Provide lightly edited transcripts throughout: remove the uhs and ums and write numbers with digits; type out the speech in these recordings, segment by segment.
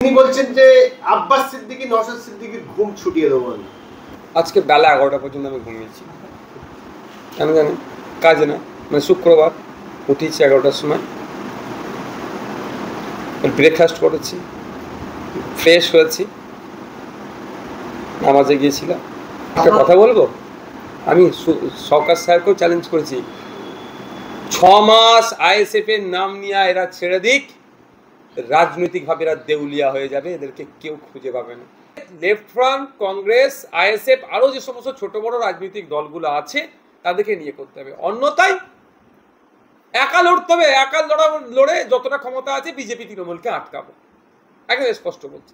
তিনি বলছেন যে আব্বাস সিদ্দিকী নওশাদ সিদ্দিকীর ঘুম ছুটিয়ে দেবো। আজকে বেলা 11টা পর্যন্ত আমি ঘুমিয়েছি, কেন জানেন? কাজে না, মানে শুক্রবার উঠেছি 11টার সময়, ব্রেকফাস্ট করেছি, ফ্রেশ হয়েছি, নামাজে গিয়েছিলাম। একটা কথা বলবো, আমি সরকার সাহেবকেও চ্যালেঞ্জ করেছি, 6 মাস আইএসএফ এর নাম নিয়ে এরা ছেড়ে দিক, রাজনৈতিকভাবে এরা দেউলিয়া হয়ে যাবে, এদেরকে কেউ খুঁজে পাবে না। লেফট ফ্রন্ট, কংগ্রেস, আইএসএফ, আরো যে সমস্ত ছোট বড় রাজনৈতিক দলগুলো আছে তাদেরকে নিয়ে করতে হবে, অন্যথায় একা লড়তে হবে। একা লড়ে যতটা ক্ষমতা আছে বিজেপি তৃণমূলকে আটকাবো, একদম স্পষ্ট বলছি।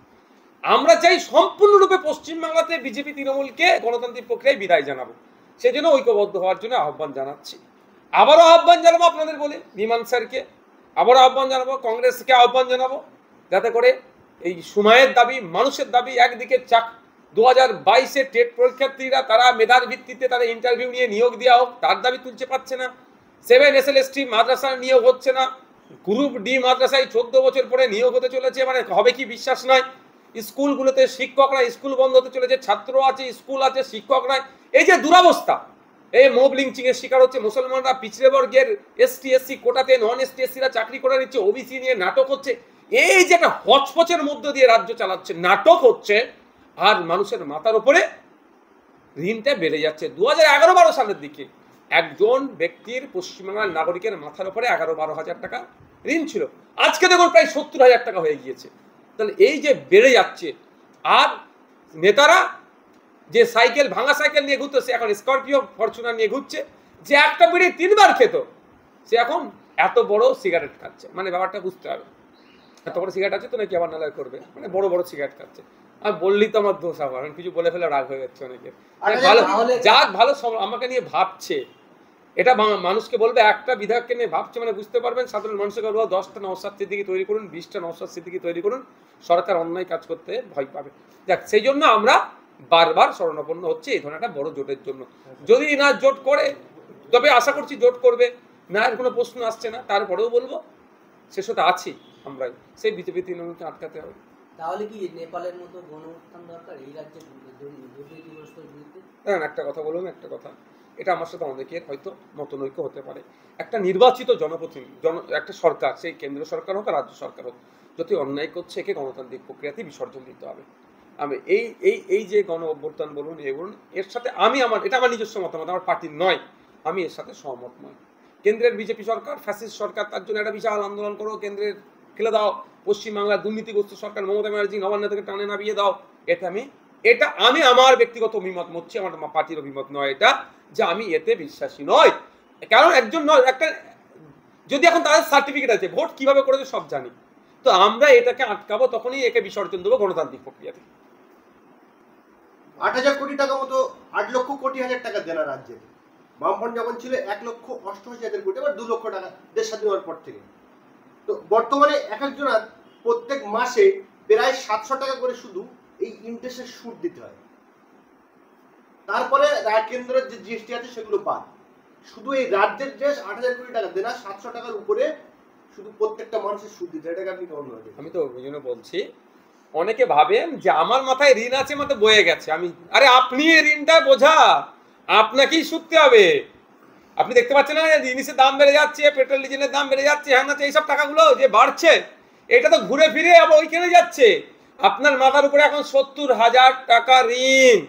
আমরা চাই সম্পূর্ণরূপে পশ্চিমবাংলাতে বিজেপি তৃণমূলকে গণতান্ত্রিক প্রক্রিয়ায় বিদায় জানাবো, সেই জন্য ঐক্যবদ্ধ হওয়ার জন্য আহ্বান জানাচ্ছি। আবারও আহ্বান জানাবো আপনাদের বলে বিমান স্যারকে, আবারও আহ্বান জানাবো, কংগ্রেসকে আহ্বান জানাবো, যাতে করে এই সময়ের দাবি, মানুষের দাবি, একদিকে 2022-এর টেট পরীক্ষার্থীরা তারা মেধার ভিত্তিতে তাদের ইন্টারভিউ নিয়ে নিয়োগ দেওয়া হোক, তার দাবি তুলতে পারছে না। 7 SLST মাদ্রাসার নিয়োগ হচ্ছে না, গ্রুপ ডি মাদ্রাসায় 14 বছর পরে নিয়োগ হতে চলেছে, মানে হবে কি বিশ্বাস নয়। স্কুলগুলোতে শিক্ষকরা, স্কুল বন্ধ হতে চলেছে, ছাত্র আছে, স্কুল আছে, শিক্ষক নাই। এই যে দুরবস্থা, এই মব লিঞ্চিং এর শিকার হচ্ছে মুসলমানরা, পিছড়ে বর্গের ST SC কোটাতে নন ST SC-রা চাকরি করে নিচ্ছে, ওবিসি নিয়ে নাটক হচ্ছে। এই যে একটা হচপচের মধ্য দিয়ে রাজ্য চালাচ্ছে, নাটক হচ্ছে, আর মানুষের মাথার উপরে ঋণটা বেড়ে যাচ্ছে। 2011-12 সালের দিকে একজন ব্যক্তির, পশ্চিমবাংলার নাগরিকের মাথার উপরে 11-12 হাজার টাকা ঋণ ছিল, আজকে দেখুন প্রায় 70,000 টাকা হয়ে গিয়েছে। তাহলে এই যে বেড়ে যাচ্ছে, আর নেতারা যে সাইকেল, ভাঙা সাইকেল নিয়ে ঘুরতো, সে এখন স্করপিও ফরচুনার নিয়ে ঘুরছে। যে একটা বিড়ি 3 বার খেত, সে এখন এত বড় সিগারেট খাচ্ছে। মানে ব্যাপারটা বুঝতে হবে, এত বড় সিগারেট আছে তো নাকি আবার নালায় করবে, মানে বড় বড় সিগারেট খাচ্ছে। আর বললি তো আমার দোষ, আবার কিছু বলে ফেলে রাগ হয়ে যাচ্ছে অনেকে। ভালো যাক, ভালো আমাকে নিয়ে ভাবছে, এটা মানুষকে বলবে, একটা বিধায়ককে নিয়ে ভাবছে, মানে বুঝতে পারবেন সাধারণ মানুষকে বলবো 10টা নওশাদ সিদ্দিকী তৈরি করুন, 20টা নওশাদ সিদ্দিকী তৈরি করুন, সরকার অন্যায় কাজ করতে ভয় পাবে। দেখ, সেই জন্য আমরা বারবার শরণাপন্ন হচ্ছে এই ধরনের একটা বড় জোটের জন্য। যদি না জোট করে, তবে আশা করছি জোট করবে না, এর কোনো প্রশ্ন আসছে না, তারপরেও বলবো শেষ হতে আছি আমরাই, সেই বিজেপি তৃণমূলকে আটকাতে হবে। তাহলে কি নেপালের মতো গণউত্থান দরকার এই রাজ্যে দুর্নীতিগ্রস্তের বিরুদ্ধে? একটা কথা বলুন, একটা কথা, এটা আমার সাথে অনেকের হয়তো মতনৈক্য হতে পারে। একটা নির্বাচিত জনপ্রতিনিধি, একটা সরকার, সেই কেন্দ্র সরকার হোক আর রাজ্য সরকার হোক, যদি অন্যায় করছে, একে গণতান্ত্রিক প্রক্রিয়াতে বিসর্জন দিতে হবে। আমি এই যে গণ অভ্যুত্থান বলুন, এ বলুন, এর সাথে আমি এটা আমার নিজস্ব মতামত, আমার পার্টির নয়, আমি এর সাথে সহমত নয়। কেন্দ্রের বিজেপি সরকার ফ্যাসিস্ট সরকার, তার জন্য একটা বিশাল আন্দোলন করো, কেন্দ্রের ফেলে দাও, পশ্চিমবাংলার দুর্নীতিগ্রস্ত সরকার মমতা ব্যানার্জি নবান্ন থেকে টানে নামিয়ে দাও। এটা আমি আমার ব্যক্তিগত অভিমত হচ্ছে, আমার পার্টির অভিমত নয় এটা, যে আমি এতে বিশ্বাসী নয়। কারণ একজন একটা, যদি এখন তাদের সার্টিফিকেট আছে, ভোট কিভাবে করেছে সব জানি, তো আমরা এটাকে আটকাবো, তখনই একে বিসর্জন দেবো গণতান্ত্রিক প্রক্রিয়াতে। 8,000 কোটি টাকা মতো, 8 লক্ষ কোটি হাজার টাকা দেনা রাজ্যে। বামফ্রন্ট যখন ছিল 1,88,000 কোটি, আবার 2 লক্ষ টাকা দেশ স্বাধীন হওয়ার পর থেকে। তো বর্তমানে এক একজনের প্রত্যেক মাসে প্রায় 700 টাকা করে শুধু এই ইন্টারেস্টের সুদ দিতে হয়। তারপরে কেন্দ্রের যে জিএসটি আছে সেগুলো পায়। শুধু এই রাজ্যের যে 8,000 কোটি টাকা দেনা, 700 টাকার উপরে শুধু প্রত্যেকটা মানুষের সুদ দিতে হয়। এটাকে আপনি কেমন ভাবেন? আমি তো ওই জন্য বলছি, অনেকে ভাবেন যে আমার মাথায় ঋণ আছে, মাথায় বয়ে গেছে। আরে আপনি এই ঋণটা বোঝা, আপনাকেই শুধতে হবে। আপনি দেখতে পাচ্ছেন না জিনিসের দাম বেড়ে যাচ্ছে, পেট্রোল ডিজেলের দাম বেড়ে যাচ্ছে, হ্যাঁ না, এইসব টাকাগুলো যে বাড়ছে, এটা তো ঘুরে ফিরে আবার ওইখানে যাচ্ছে। আপনার মাথার উপরে এখন 70,000 টাকা ঋণ।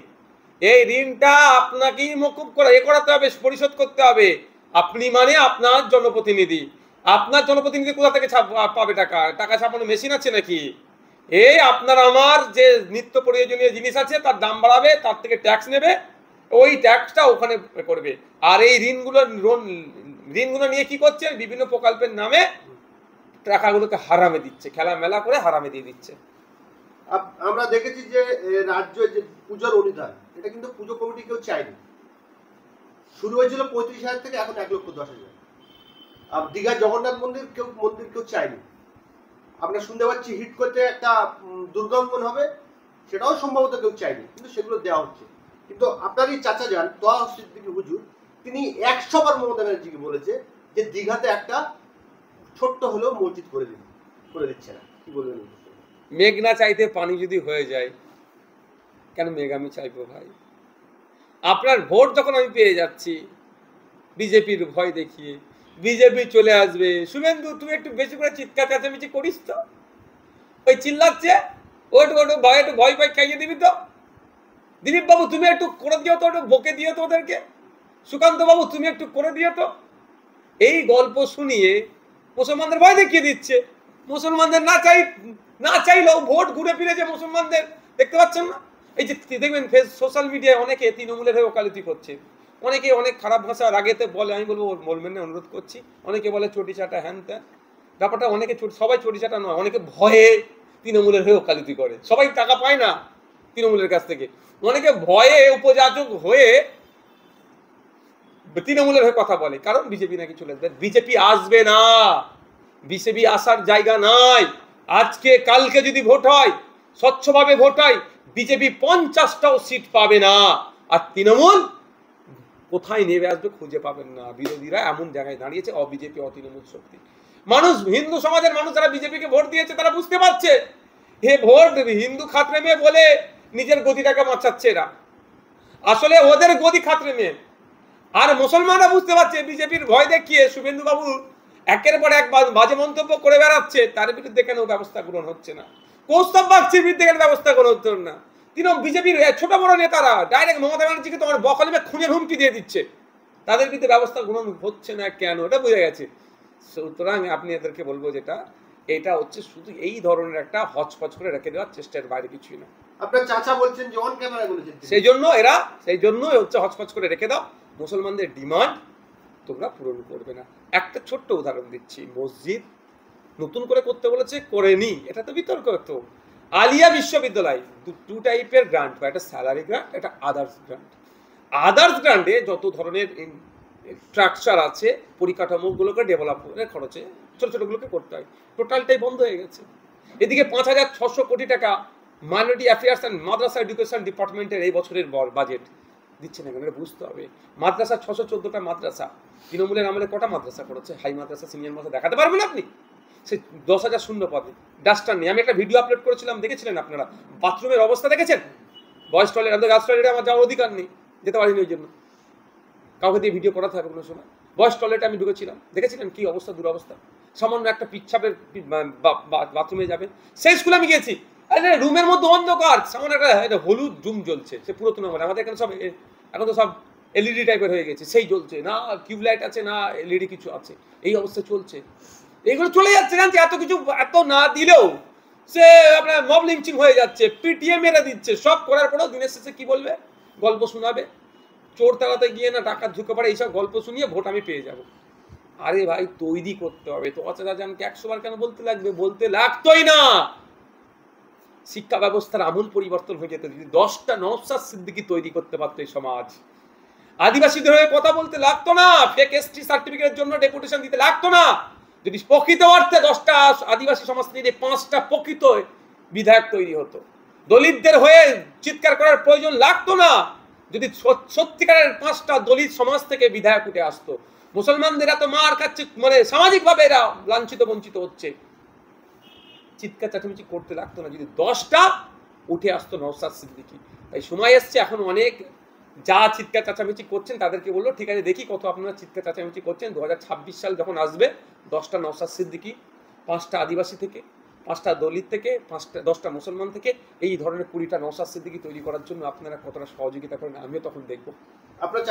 এই ঋণটা আপনাকেই মকুব করাতে হবে, পরিশোধ করতে হবে। আপনি মানে আপনার জনপ্রতিনিধি, আপনার জনপ্রতিনিধি কোথা থেকে পাবে টাকা? টাকা ছাপানো মেশিন আছে নাকি? এই আপনার আমার যে নিত্য প্রয়োজনীয় জিনিস আছে তার দাম বাড়াবে, তার থেকে ট্যাক্স নেবে, ওই ট্যাক্সটা ওখানে করবে। আর এই ঋণগুলো নিয়ে কি করছে? বিভিন্ন প্রকল্পের নামে টাকাগুলোকে হারামে দিচ্ছে, খেলা মেলা করে হারামে দিয়ে দিচ্ছে। আমরা দেখেছি যে রাজ্য যে পুজোর অনুদান, এটা কিন্তু পুজো কমিটি কেউ চায়নি। শুরু হয়েছিল 35,000 থেকে, এখন 1,10,000। আর দীঘা জগন্নাথ মন্দির কেউ চায়নি। আমরা শুনতে পাচ্ছি হিট করতে একটা দুর্গাঙ্গন হবে, সেটাও সম্ভবত কেউ চায়নি, কিন্তু সেগুলো দেওয়া হচ্ছে। কিন্তু আপনারই চাচা যান তোয়া সিদ্দিকী হুজুর, তিনি 100 বার মমতা ব্যানার্জিকে বলেছে যে দীঘাতে একটা ছোট্ট হলেও মসজিদ করে দিচ্ছে না। কি বলবেন? মেঘ না চাইতে পানি যদি হয়ে যায়, কেন মেঘ আমি চাইবো ভাই? আপনার ভোট যখন আমি পেয়ে যাচ্ছি বিজেপির ভয় দেখিয়ে, বিজেপি চলে আসবে, শুভেন্দু তুমি একটু বেশি করে চিৎকার চেঁচামেচি করিস তো, ওই চিল্লাচ্ছে একটু ভয় ভয় খাইয়ে দিবি তো। দিলীপ বাবু তুমি একটু করে দিও তো, একটু বকে দিও তো ওদেরকে। সুকান্ত বাবু তুমি একটু করে দিও তো। এই গল্প শুনিয়ে মুসলমানদের ভয় দেখিয়ে দিচ্ছে। মুসলমানদের না চাইলেও ভোট ঘুরে ফিরে যে মুসলমানদের, দেখতে পাচ্ছেন না? এই যে দেখবেন সোশ্যাল মিডিয়ায় অনেকে তৃণমূলের হয়ে ওকালতি করছে, অনেকে অনেক খারাপ ভাষা রাগেতে বলে, আমি বলবো বলবেন না, অনুরোধ করছি। অনেকে বলে চটি চাটা হ্যান ত্যান, ব্যাপারটা অনেকে সবাই চটি চাটা নয়, অনেকে ভয়ে তৃণমূলের হয়ে ওকালতি করে। সবাই টাকা পায় না তৃণমূলের কাছ থেকে, অনেকে ভয়ে উপযাচক হয়ে তৃণমূলের হয়ে কথা বলে, কারণ বিজেপি নাকি চলে আসবে। বিজেপি আসবে না, বিজেপি আসার জায়গা নাই। আজকে কালকে যদি ভোট হয়, স্বচ্ছভাবে ভোট হয়, বিজেপি 50টাও সিট পাবে না। আর তৃণমূল কোথায় নেমে আসবে খুঁজে পাবেন না। বিরোধীরা এমন জায়গায় দাঁড়িয়েছে, অবিজেপি অতৃণমূল শক্তি। মানুষ, হিন্দু সমাজের মানুষ যারা বিজেপিকে ভোট দিয়েছে তারা বুঝতে পারছে হে ভোট হিন্দু খাতরে মেয়ে বলে নিজের গদিটাকে বাঁচাচ্ছে এরা, আসলে ওদের গদি খাতরে মেয়ে। আর মুসলমানরা বুঝতে পারছে বিজেপির ভয় দেখিয়ে শুভেন্দু বাবু একের পর এক বাজে মন্তব্য করে বেড়াচ্ছে, তার বিরুদ্ধে কেন ব্যবস্থা গ্রহণ হচ্ছে না? কৌস্তব বাগচির বিরুদ্ধে কেন ব্যবস্থা গ্রহণ হচ্ছে না? বিজেপির ছোট বড় নেতারা ডাইরেক্ট মমতা ব্যানার্জিকে তোমার বকলমে খুনের হুমকি দিয়ে দিচ্ছে, তাদের বিরুদ্ধে ব্যবস্থা গ্রহণ হচ্ছে না কেন? এটা বোঝা গেছে। সুতরাং আপনি এদেরকে বলবো যেটা, এটা হচ্ছে শুধু এই ধরনের একটা হচপচ করে রেখে দেওয়ার চেষ্টার বাইরে কিছুই না। আপনার চাচা বলছেন যে অন ক্যামেরা বলেছেন, সেই জন্যই হচ্ছে হচপচ করে রেখে দাও। মুসলমানদের ডিমান্ড তোমরা পূরণ করবে না। একটা ছোট্ট উদাহরণ দিচ্ছি, মসজিদ নতুন করে করতে বলেছে, করেনি, এটা তো বিতর্ক। তো আলিয়া বিশ্ববিদ্যালয় টু টাইপের গ্রান্ট হয়, একটা স্যালারি গ্রান্ট, একটা আদার্স গ্রান্ট। আদার্স গ্রান্টে যত ধরনের স্ট্রাকচার আছে, পরিকাঠামোগুলোকে ডেভেলপমেন্টের খরচে ছোট ছোটগুলোকে করতে হয়, টোটালটাই বন্ধ হয়ে গেছে। এদিকে 5,600 কোটি টাকা minority affairs and Madrasa education ডিপার্টমেন্টের এই বছরের বাজেট দিচ্ছে না কেন, এটা বুঝতে হবে। মাদ্রাসা 614টা মাদ্রাসা, তৃণমূলের আমলে কটা মাদ্রাসা করেছে? হাই মাদ্রাসা, সিনিয়র মাদ্রাসা দেখাতে পারবেন আপনি? সে 10,000 শূন্য পদে ডাস্টার নেই। আমি একটা ভিডিও আপলোড করেছিলাম, দেখেছিলেন আপনারা? বাথরুমের অবস্থা দেখেছেন? বয়েজ টয়লেট, আমাদের গার্লস টয়লেটে আমার যাওয়ার অধিকার নেই, যেতে পারিনি ওই জন্য, কাউকে দিয়ে ভিডিও করাতে হবে কোনো সময়। বয়েজ টয়লেটে আমি ঢুকেছিলাম, দেখেছিলেন কি অবস্থা, দুরবস্থা। সামান্য একটা পিচ্ছাপের বাথরুমে যাবেন। সেই স্কুলে আমি গিয়েছি, রুমের মধ্যে অন্ধকার, সামান্য একটা হলুদ জুম জ্বলছে, সে পুরাতন আমলে। আমাদের এখানে সব এখন তো সব এলইডি টাইপের হয়ে গেছে, সেই জ্বলছে না, টিউবলাইট আছে না, এলইডি কিছু আছে, এই অবস্থা চলছে। এইগুলো চলে যাচ্ছে, জানছি এত কিছু, এত না দিলেও সে আপনার মব লিঞ্চিং হয়ে যাচ্ছে, পিটিএ মেরে দিচ্ছে, সব করার পরেও দিনের শেষে কি বলবে? গল্প শোনাবে, চোর তাড়াতে গিয়ে না ডাকাত ঢুকে পড়ে, এইসব গল্প শুনিয়ে ভোট আমি পেয়ে যাব। আরে ভাই, তৈরি করতে হবে তো। জানকে 100 বার কেন বলতে লাগবে? বলতে লাগতোই না। শিক্ষা ব্যবস্থার আমূল পরিবর্তন হয়ে যেত যদি 10টা নওশাদ সিদ্দিকী তৈরি করতে পারতো এই সমাজ। আদিবাসীদের হয়ে কথা বলতে লাগতো না, ফেক এসটি সার্টিফিকেটের জন্য ডেপুটেশন দিতে লাগতো না, যদি প্রকৃত অর্থে 10টা আদিবাসী সমাজ থেকে 5টা প্রকৃত বিধায়ক তৈরি হতো। দলিতদের হয়ে চিৎকার করার প্রয়োজন লাগতো না, যদি সত্যিকারের 5টা দলিত সমাজ থেকে বিধায়ক উঠে আসতো। মুসলমানদের এত মার খাচ্ছে, মানে সামাজিকভাবে এরা লাঞ্ছিত বঞ্চিত হচ্ছে, চিৎকার চেঁচামেচি করতে লাগতো না, যদি 10টা উঠে আসতো নওশাদ সিদ্দিকী। তাই সময় এসছে, এখন অনেক যা চিৎকার চেঁচামেচি করছেন তাদেরকে বললো, ঠিক আছে দেখি কত আপনারা চিৎকার চেঁচামেচি করছেন। 2026 সাল যখন আসবে, 10টা নওশাদ সিদ্দিকী, 5টা আদিবাসী থেকে, 5টা দলিত থেকে, 10টা মুসলমান থেকে, এই ধরনের 20টা নওশাদ সিদ্দিকী তৈরি করার জন্য আপনারা কতটা সহযোগিতা করেন, আমিও তখন দেখবো। আপনার